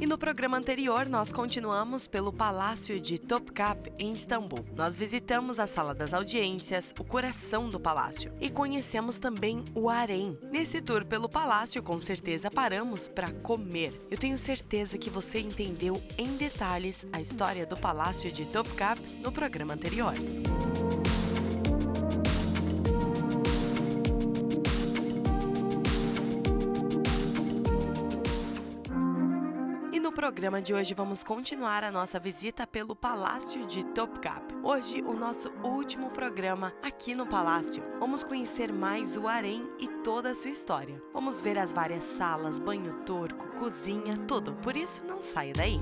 E no programa anterior, nós continuamos pelo Palácio de Topkapı, em Istambul. Nós visitamos a Sala das Audiências, o coração do palácio, e conhecemos também o harém. Nesse tour pelo palácio, com certeza paramos para comer. Eu tenho certeza que você entendeu em detalhes a história do Palácio de Topkapı no programa anterior. No programa de hoje vamos continuar a nossa visita pelo Palácio de Topkapı. Hoje o nosso último programa aqui no Palácio. Vamos conhecer mais o harém e toda a sua história. Vamos ver as várias salas, banho turco, cozinha, tudo. Por isso não saia daí.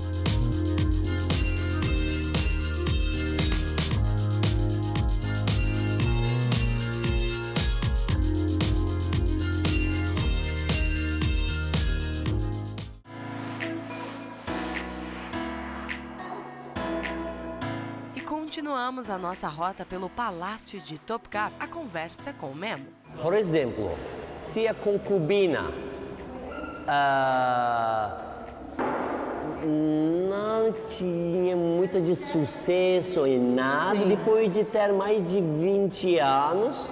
Continuamos a nossa rota pelo Palácio de Topkapı, a conversa com o Memo. Por exemplo, se a concubina não tinha muito de sucesso em nada, sim, depois de ter mais de 20 anos,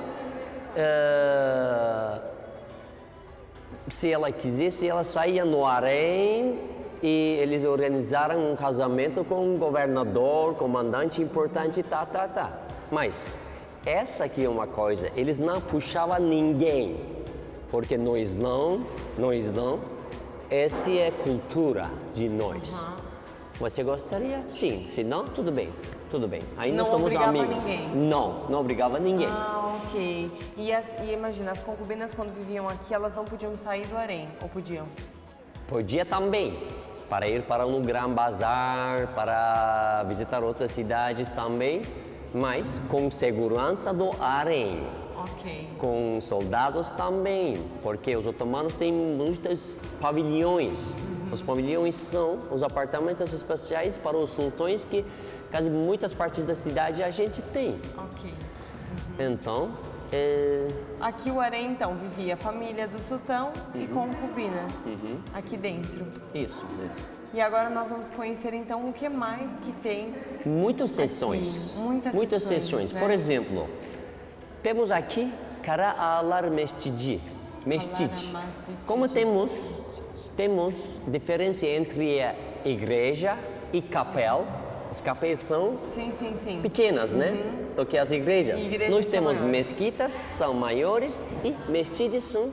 se ela quisesse, ela saía no harém. E eles organizaram um casamento com um governador, comandante importante, Mas essa aqui é uma coisa, eles não puxavam ninguém, porque no Islã, essa é a cultura de nós. Você gostaria? Sim, se não, tudo bem. Ainda não somos amigos. Ninguém. Não obrigava ninguém. Ok. E imagina, as concubinas quando viviam aqui, elas não podiam sair do harém, ou podiam? Podia também. Para ir para um grande bazar, para visitar outras cidades também, mas com segurança do harém. Ok. Com soldados também, porque os otomanos têm muitos pavilhões. Os pavilhões são os apartamentos especiais para os sultões que quase muitas partes da cidade a gente tem. Ok. Então, aqui o harém, então, vivia a família do sultão e concubinas, aqui dentro. Isso. E agora nós vamos conhecer, então, o que mais que tem. Muitas sessões. Muitas sessões. Né? Por exemplo, temos aqui Kara Ağalar Mescidi. Como temos diferença entre a igreja e capela. As capelas são pequenas, né? Do que as igrejas. Nós temos mesquitas, são maiores, e mesquites são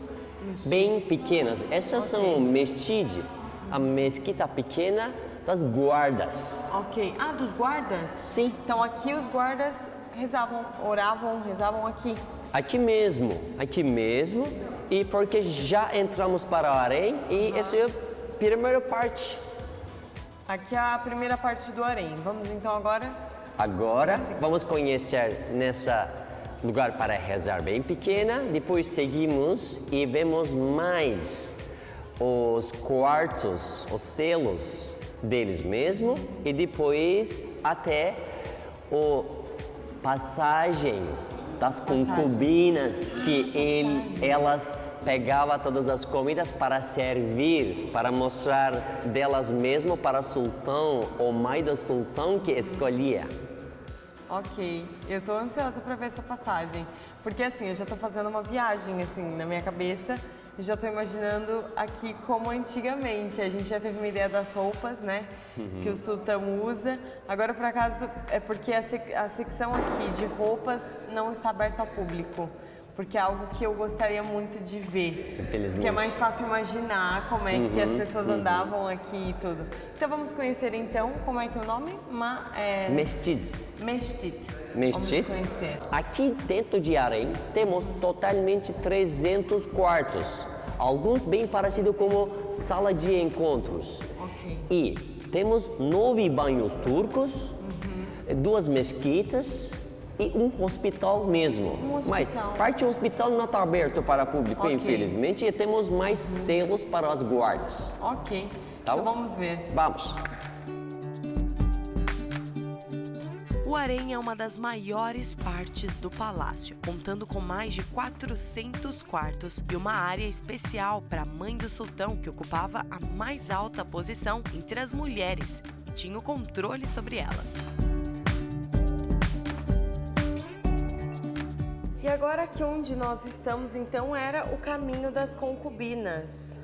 bem pequenas. Essas são mesquite, a mesquita pequena das guardas. Ok. Ah, dos guardas? Sim. Então aqui os guardas rezavam aqui. Aqui mesmo. E porque já entramos para o harém e essa é a primeira parte. Aqui é a primeira parte do harém. Vamos então agora? Agora vamos conhecer nessa lugar para rezar bem pequena. Depois seguimos e vemos mais os quartos, os selos deles mesmo. E depois até a passagem das concubinas que elas pegava todas as comidas para servir, para mostrar delas mesmo para o sultão ou mãe do sultão que escolhia. Ok, eu tô ansiosa para ver essa passagem, porque assim, eu já tô fazendo uma viagem assim na minha cabeça e já tô imaginando aqui como antigamente. A gente já teve uma ideia das roupas, né, que o sultão usa. Agora, por acaso, é porque a secção aqui de roupas não está aberta ao público. Porque é algo que eu gostaria muito de ver. Infelizmente. Que é mais fácil imaginar como é que as pessoas andavam aqui e tudo. Então vamos conhecer então, como é que é o nome? Mescit. Vamos conhecer. Aqui dentro de harém temos totalmente 300 quartos. Alguns bem parecidos como sala de encontros. Ok. E temos 9 banhos turcos, 2 mesquitas, e um hospital mesmo. Mas parte do hospital não está aberto para o público, infelizmente, e temos mais selos para as guardas. Ok, tá então vamos ver. Vamos. O harém é uma das maiores partes do palácio, contando com mais de 400 quartos e uma área especial para a mãe do sultão, que ocupava a mais alta posição entre as mulheres e tinha o controle sobre elas. E agora aqui onde nós estamos, então, era o caminho das concubinas.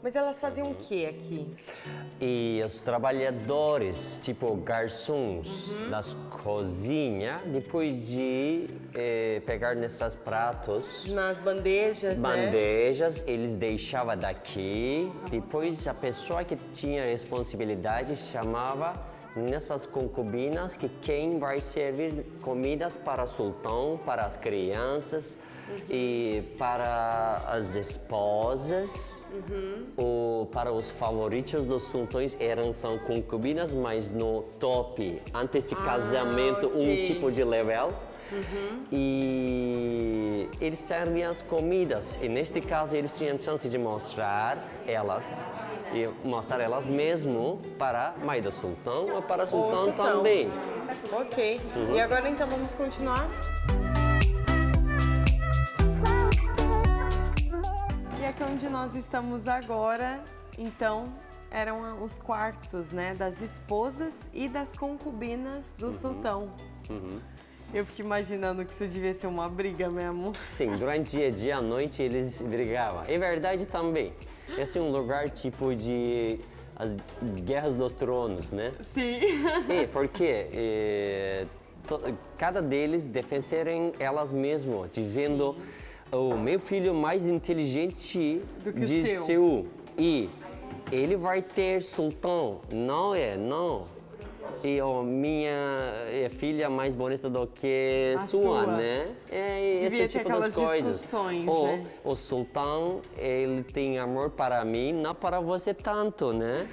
Mas elas faziam o que aqui? E os trabalhadores, tipo garçons das cozinhas, depois de pegar nesses pratos, Nas bandejas, né? eles deixavam daqui. Depois a pessoa que tinha responsabilidade chamava nessas concubinas que quem vai servir comidas para o sultão, para as crianças e para as esposas ou para os favoritos dos sultões são concubinas, mas no top, antes de casamento, ok. um tipo de level. E eles servem as comidas e neste caso eles tinham chance de mostrar elas mesmo para a mãe do sultão ou para o sultão também. Ok. E agora então vamos continuar? E aqui onde nós estamos agora, então, eram os quartos, né, das esposas e das concubinas do sultão. Eu fico imaginando que isso devia ser uma briga mesmo. Sim, durante o dia à noite eles brigavam. É verdade também. Esse é um lugar tipo de as guerras dos tronos, né? Sim. Porque cada deles defenderem elas mesmas, dizendo o meu filho mais inteligente Do que o de seu. seu e ele vai ter sultão, não. E a minha filha mais bonita do que A sua, sua. né? Devia Esse ter tipo aquelas das coisas. discussões, Ou né? o sultão, ele tem amor para mim, não para você tanto, né?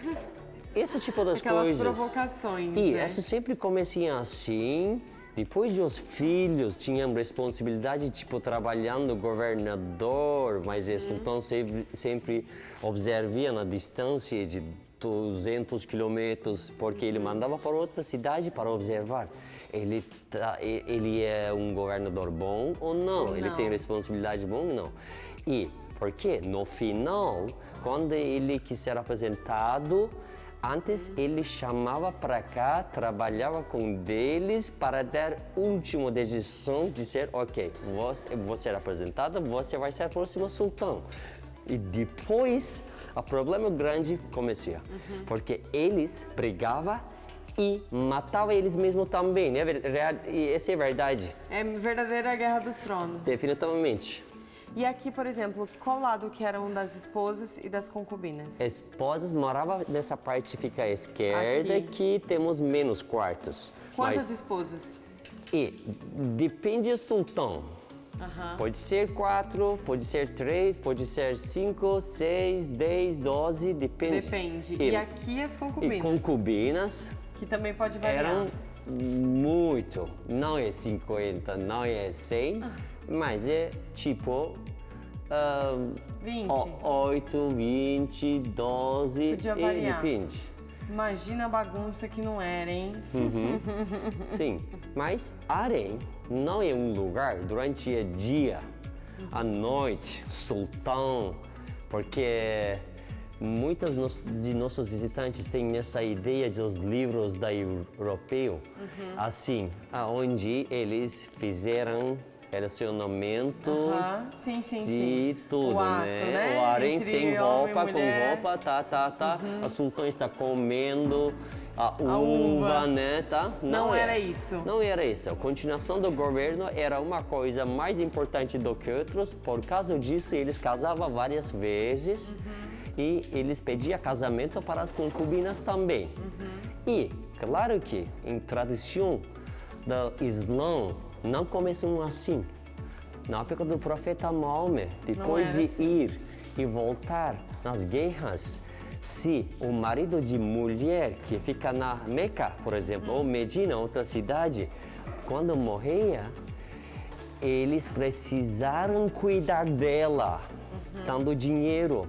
Esse tipo das Aquelas coisas. provocações, E né? essa sempre começam assim. Depois de os filhos tinham responsabilidade, tipo, trabalhando governador, mas o sultão sempre observia na distância de 200 quilômetros, porque ele mandava para outra cidade para observar. Ele é um governador bom ou não? Ele tem responsabilidade bom ou não? E porque no final, quando ele quis ser aposentado, antes ele chamava para cá, trabalhava com eles para dar última decisão de ser, ok, vou ser aposentado, você vai ser o próximo sultão. E depois, o problema grande começou, porque eles brigavam e matavam eles mesmos também, né? E essa é a verdade. É verdadeira guerra dos tronos. Definitivamente. E aqui, por exemplo, qual lado que era um das esposas e das concubinas? Esposas moravam nessa parte que fica à esquerda, Aqui. que temos menos quartos. Quantas esposas? E depende do sultão. Pode ser 4, pode ser 3, pode ser 5, 6, 10, 12, depende. Depende. E aqui as concubinas? E concubinas Que também pode variar. eram muito. Não é 50, não é 100, mas é tipo 20. 8, 20, 12 Podia e variar. depende. Imagina a bagunça que não era, hein? Sim, mas harém não é um lugar durante o dia, à noite, sultão, porque muitos de nossos visitantes têm essa ideia dos livros da europeu, assim, onde eles fizeram relacionamento Sim, sim, de sim. tudo, O ato, né? O harém Entre sem homem e roupa, com mulher. roupa, A sultã está comendo a uva, uva. né? Tá? Não era isso. Não era isso. A continuação do governo era uma coisa mais importante do que outros. Por causa disso, eles casavam várias vezes e eles pediam casamento para as concubinas também. E, claro que, em tradição do Islã, não começam assim. Na época do profeta Maomé, depois de ir e voltar nas guerras, se o marido de mulher que fica na Meca, por exemplo, ou Medina, outra cidade, quando morria, eles precisaram cuidar dela, dando dinheiro,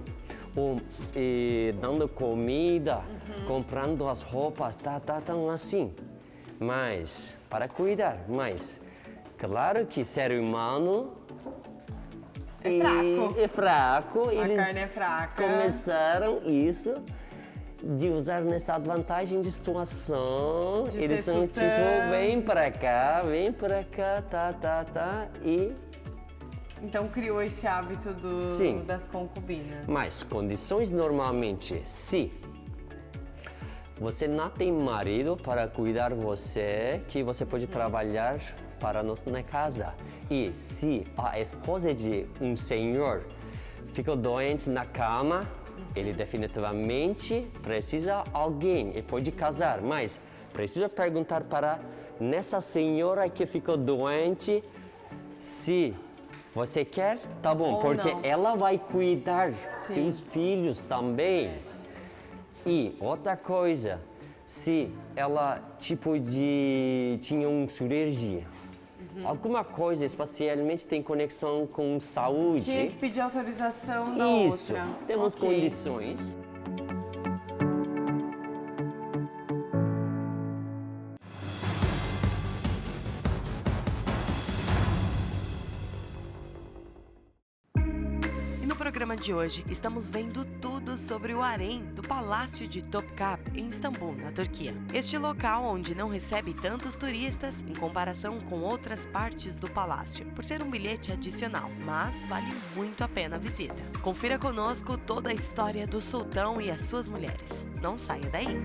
dando comida, comprando as roupas, assim. mas para cuidar, mas claro que ser humano é fraco. A Eles carne é fraca. começaram isso de usar nessa vantagem de situação. De Eles ser são sultão. tipo, vem pra cá, tá, e... Então criou esse hábito Sim. das concubinas. Mas condições normalmente, se você não tem marido para cuidar você, que você pode trabalhar para nós na casa. E se a esposa de um senhor ficou doente na cama, ele definitivamente precisa de alguém e pode casar, mas precisa perguntar para nessa senhora que ficou doente se você quer, tá bom, Ou porque não. ela vai cuidar seus filhos também. E outra coisa, se ela tinha uma cirurgia, alguma coisa especialmente tem conexão com saúde. Tinha que pedir autorização da Isso, outra. temos Ok. condições. E no programa de hoje, estamos vendo tudo sobre o harém do Palácio de Topkapı, em Istambul, na Turquia. Este local onde não recebe tantos turistas em comparação com outras partes do palácio, por ser um bilhete adicional, mas vale muito a pena a visita. Confira conosco toda a história do sultão e as suas mulheres. Não saia daí!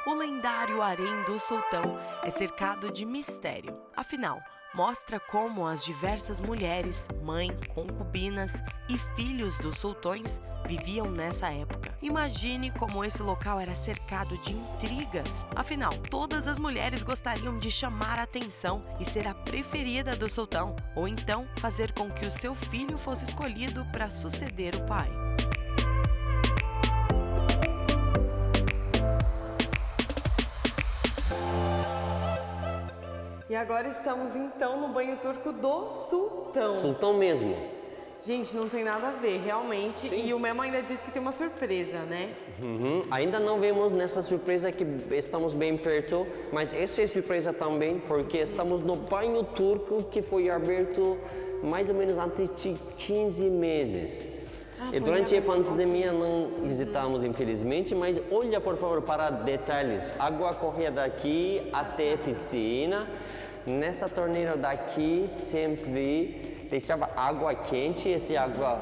O lendário harém do sultão é cercado de mistério. Afinal, mostra como as diversas mulheres, mãe, concubinas e filhos dos sultões viviam nessa época. Imagine como esse local era cercado de intrigas. Afinal, todas as mulheres gostariam de chamar a atenção e ser a preferida do sultão, ou então fazer com que o seu filho fosse escolhido para suceder o pai. E agora estamos então no banho turco do sultão. Sultão mesmo. Gente, não tem nada a ver, realmente. Sim. E o Memo ainda disse que tem uma surpresa, né? Ainda não vemos nessa surpresa que estamos bem perto, mas essa é surpresa também porque estamos no banho turco que foi aberto mais ou menos antes de 15 meses. E durante a pandemia não visitamos, infelizmente, mas olha, por favor, para detalhes. Água corria daqui até a piscina. Nessa torneira daqui sempre deixava água quente, essa água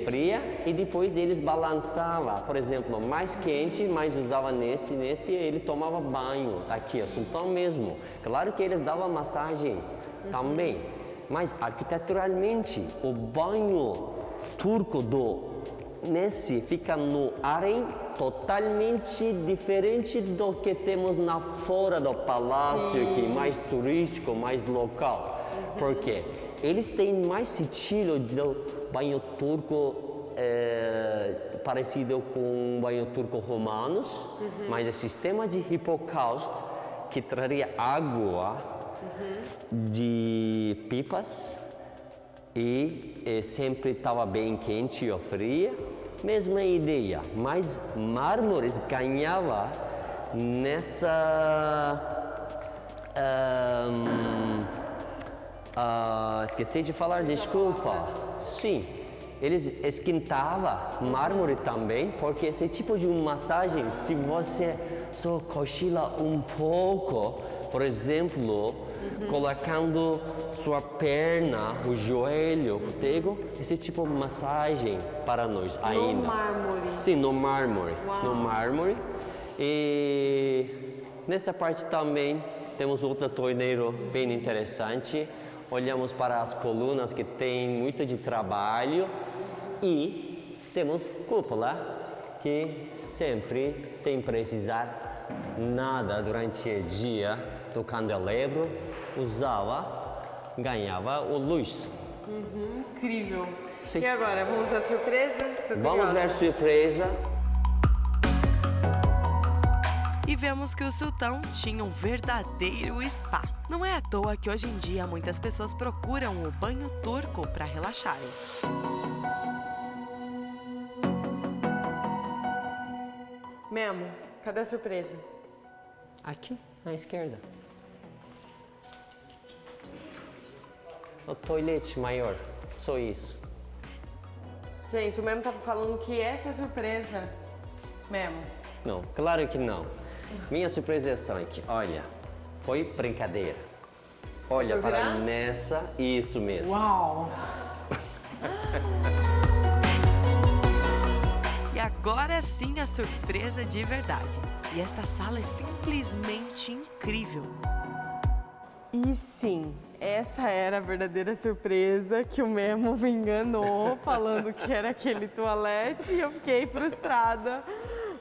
fria, e depois eles balançavam, por exemplo, mais quente, mas usava nesse e ele tomava banho aqui, o sultão mesmo. Claro que eles davam massagem também, mas arquiteturalmente o banho turco nesse fica no harém totalmente diferente do que temos na fora do palácio, que é mais turístico, mais local. Por quê? Eles têm mais estilo do banho turco parecido com o banho turco romanos, mas o sistema de hipocausto que traria água de pipas e sempre estava bem quente ou fria, mesma ideia, mas mármores ganhava nessa esqueci de falar, desculpa. Sim, eles esquentavam mármore também, porque esse tipo de massagem, se você só cochila um pouco, por exemplo, colocando sua perna, o joelho, o cotego, esse tipo de massagem para nós ainda. No mármore. Sim, no mármore. Uau. No mármore. E nessa parte também temos outro torneiro bem interessante. Olhamos para as colunas que tem muito de trabalho e temos cúpula que sempre, sem precisar nada durante o dia do candelabro, ganhava o luz. Incrível. Sim. E agora, vamos à surpresa? Tô Vamos curiosa. ver a surpresa. E e vemos que o sultão tinha um verdadeiro spa. Não é à toa que hoje em dia muitas pessoas procuram o banho turco para relaxarem. Memo, cadê a surpresa? Aqui, à esquerda. O toalete maior, só isso. Gente, o Memo tava falando que essa é a surpresa. Memo. Não, claro que não. Minha surpresa está aqui. Olha, foi brincadeira. Olha Foi para virar? nessa, isso mesmo. Uau! E agora sim a surpresa de verdade. E esta sala é simplesmente incrível. E sim, essa era a verdadeira surpresa que o Memo me enganou, falando que era aquele toalete e eu fiquei frustrada.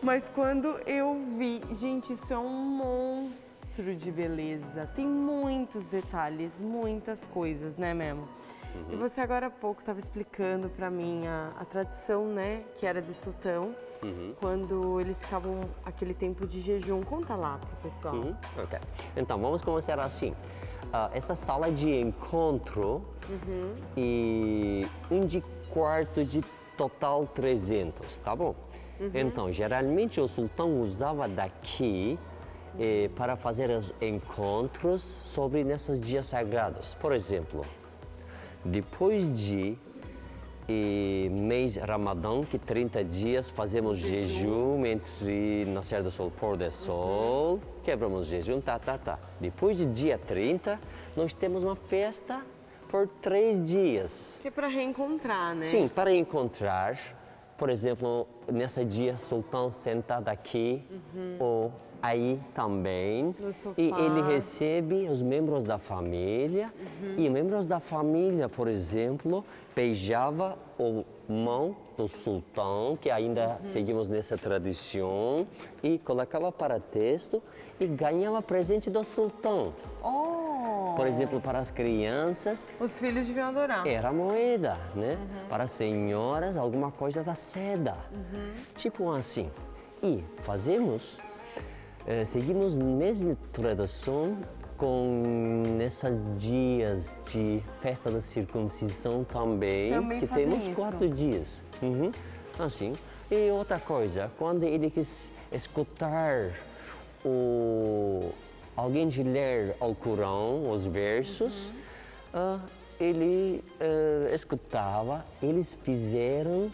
Mas quando eu vi, gente, isso é um monstro de beleza. Tem muitos detalhes, muitas coisas, né, Memo? E você agora há pouco estava explicando para mim a tradição, né, que era do sultão, quando eles ficavam aquele tempo de jejum. Conta lá pro pessoal. Ok. Então, vamos começar assim. Essa sala de encontro e um de quarto de total 300, tá bom? Então, geralmente o sultão usava daqui para fazer os encontros sobre nesses dias sagrados. Por exemplo, depois de mês Ramadã, que 30 dias fazemos jejum entre nascer do sol e pôr do sol, quebramos jejum, tá. Depois de dia 30, nós temos uma festa por 3 dias. Que é para reencontrar, né? Sim, para encontrar, por exemplo, nesse dia, o sultão sentado aqui, ou aí também, No sofá. e ele recebe os membros da família, e membros da família, por exemplo, beijava a mão do sultão, que ainda seguimos nessa tradição, e colocava para texto e ganhava presente do sultão. Oh! Por exemplo, para as crianças, Os filhos deviam adorar. era moeda, né? Para as senhoras, alguma coisa da seda. Tipo assim. E fazemos, seguimos a mesma tradição com nesses dias de festa da circuncisão também que fazem temos isso. 4 dias. Assim. E outra coisa, quando ele quis escutar alguém de ler o Corão, os versos, ele escutava, eles fizeram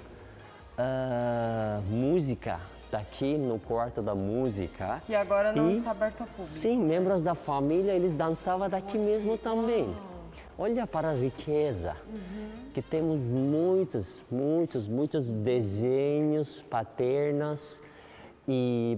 música daqui no quarto da música. Que agora não E, está aberto ao público. Sim, membros da família, eles dançavam daqui mesmo também. Olha para a riqueza, que temos muitos desenhos paternas e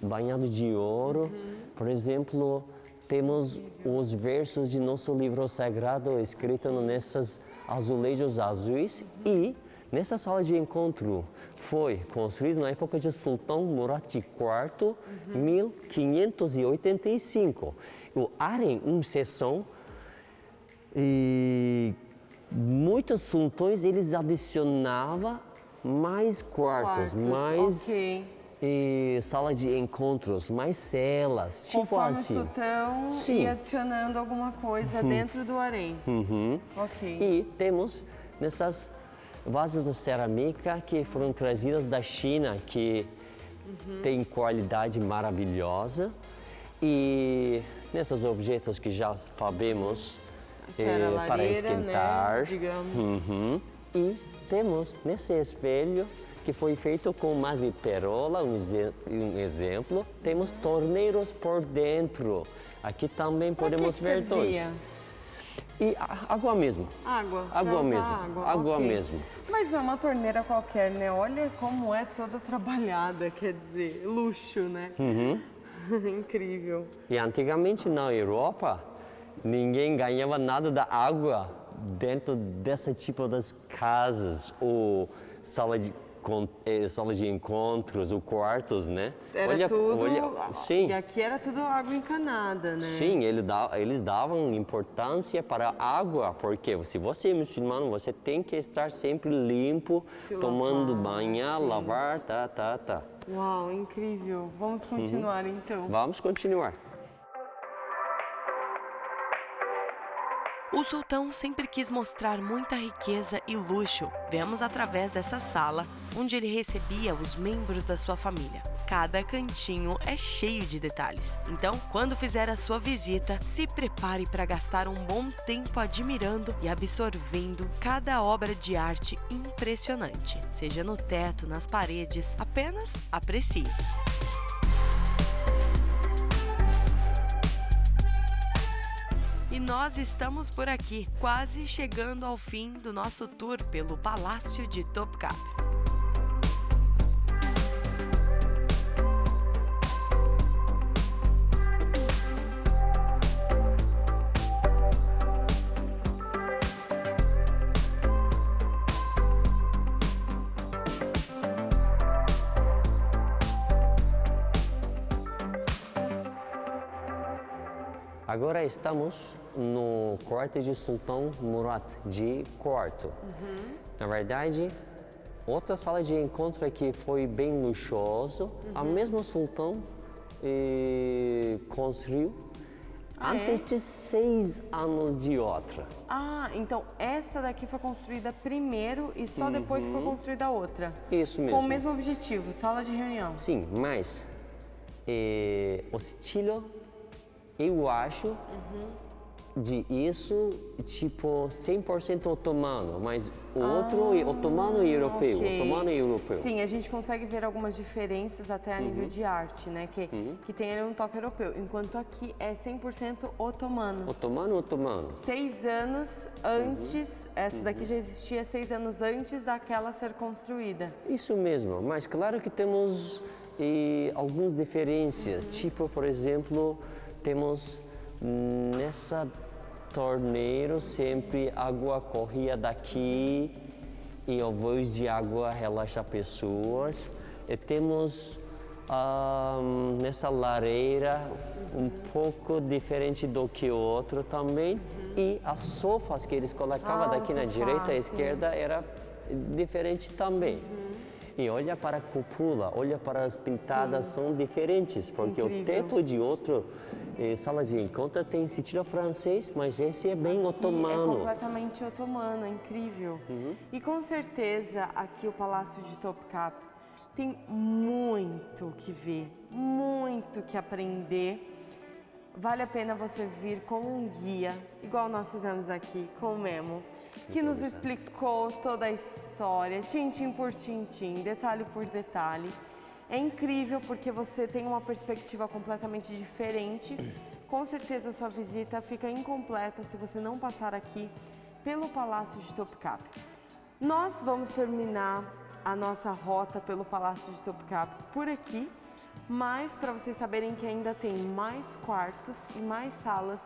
banhado de ouro. Por exemplo, temos os versos de nosso livro sagrado escritos nesses azulejos azuis e nessa sala de encontro foi construído na época de Sultão Murat IV, 1585. O harém, uma seção, e muitos sultões eles adicionavam mais quartos, mais sala de encontros, mais celas, tipo Conforme assim. o sultão ia adicionando alguma coisa dentro do harém. Ok. E temos nessas vasos de cerâmica que foram trazidas da China, que tem qualidade maravilhosa. E nesses objetos que já sabemos para esquentar. Né, digamos. E temos nesse espelho que foi feito com madreperola, um exemplo. Temos torneiros por dentro. Aqui também podemos ver dois. E água mesmo. Água. Água mesmo. Água ok. mesmo. Mas não é uma torneira qualquer, né? Olha como é toda trabalhada, quer dizer, luxo, né? Incrível. E antigamente na Europa, ninguém ganhava nada da água dentro desse tipo das casas ou sala de encontros, ou quartos, né? Era tudo. Sim. E aqui era tudo água encanada, né? Sim, eles davam importância para a água, porque se você é muçulmano, você tem que estar sempre limpo, tomando banho, lavar, Uau, incrível. Vamos continuar então. Vamos continuar. O sultão sempre quis mostrar muita riqueza e luxo. Vemos através dessa sala, onde ele recebia os membros da sua família. Cada cantinho é cheio de detalhes. Então, quando fizer a sua visita, se prepare para gastar um bom tempo admirando e absorvendo cada obra de arte impressionante. Seja no teto, nas paredes, apenas aprecie. E nós estamos por aqui, quase chegando ao fim do nosso tour pelo Palácio de Topkapi. Agora estamos no quarto de Sultão Murat de Quarto. Na verdade, outra sala de encontro aqui foi bem luxuoso. A mesma Sultão construiu antes de 6 anos de outra. Ah, então essa daqui foi construída primeiro e só depois que foi construída a outra. Isso mesmo. Com o mesmo objetivo, sala de reunião. Sim, mas o estilo, eu acho, de isso, tipo, 100% otomano, mas o outro é otomano e europeu, ok. otomano e europeu. Sim, a gente consegue ver algumas diferenças até a nível de arte, né? Que tem ali um toque europeu, enquanto aqui é 100% otomano. Otomano. 6 anos antes, essa daqui já existia 6 anos antes daquela ser construída. Isso mesmo, mas claro que temos algumas diferenças, tipo, por exemplo, temos nessa torneira sempre água corria daqui e a voz de água relaxa pessoas. E temos nessa lareira um pouco diferente do que o outro também. E as sofás que eles colocavam daqui na direita e esquerda era diferente também. E olha para a cúpula, olha para as pintadas, são diferentes, porque o teto de outro sala de encontro tem estilo francês, mas esse é bem otomano. É completamente otomano, é incrível. E com certeza aqui o Palácio de Topkapi tem muito que ver, muito que aprender. Vale a pena você vir com um guia, igual nós fizemos aqui com o Memo, que nos explicou toda a história, tintim por tintim, detalhe por detalhe. É incrível porque você tem uma perspectiva completamente diferente. Com certeza a sua visita fica incompleta se você não passar aqui pelo Palácio de Topkapi. Nós vamos terminar a nossa rota pelo Palácio de Topkapi por aqui, mas para vocês saberem que ainda tem mais quartos e mais salas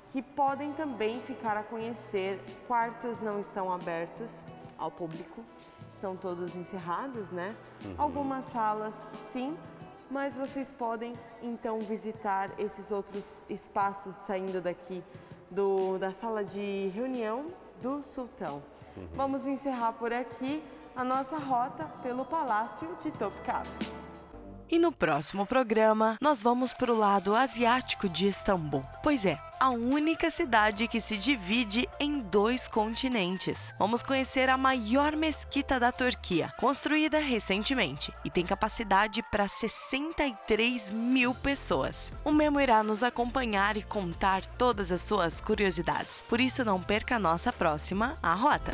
que podem também ficar a conhecer. Quartos não estão abertos ao público, estão todos encerrados, né? Algumas salas sim, mas vocês podem então visitar esses outros espaços saindo daqui da sala de reunião do Sultão. Vamos encerrar por aqui a nossa rota pelo Palácio de Topkapi. E no próximo programa, nós vamos para o lado asiático de Istambul. Pois é, a única cidade que se divide em 2 continentes. Vamos conhecer a maior mesquita da Turquia, construída recentemente, e tem capacidade para 63 mil pessoas. O Memo irá nos acompanhar e contar todas as suas curiosidades. Por isso, não perca a nossa próxima A Rota.